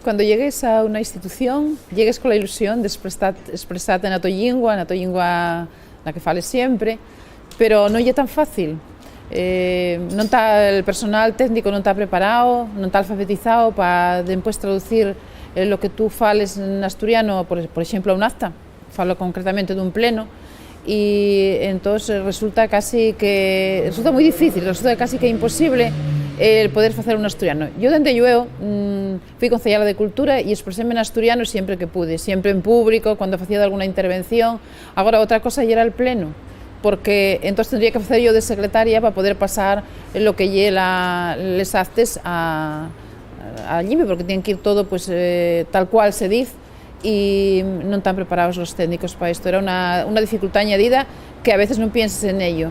Cuando llegues a una institución, llegues con la ilusión de expresarte na tua lingua na que fales sempre, pero non é tan fácil. Non está, el personal técnico non está preparado, non está alfabetizado para despois traducir lo que tú fales en asturiano, por exemplo, a un acta, falo concretamente dun pleno, e entón resulta moi difícil, resulta casi que imposible el poder facer un asturiano. Eu dende Llueo fui concellala de Cultura e expreseme en asturiano sempre que pude, sempre en público, cando facía alguna intervención. Agora, outra cosa era el pleno, porque entón tendría que facer yo de secretaria para poder pasar lo que lle les actes a allí, porque tienen que ir todo pues, tal cual se dice, y non están preparados los técnicos para esto. Era una dificultad añadida que a veces non piensas en ello.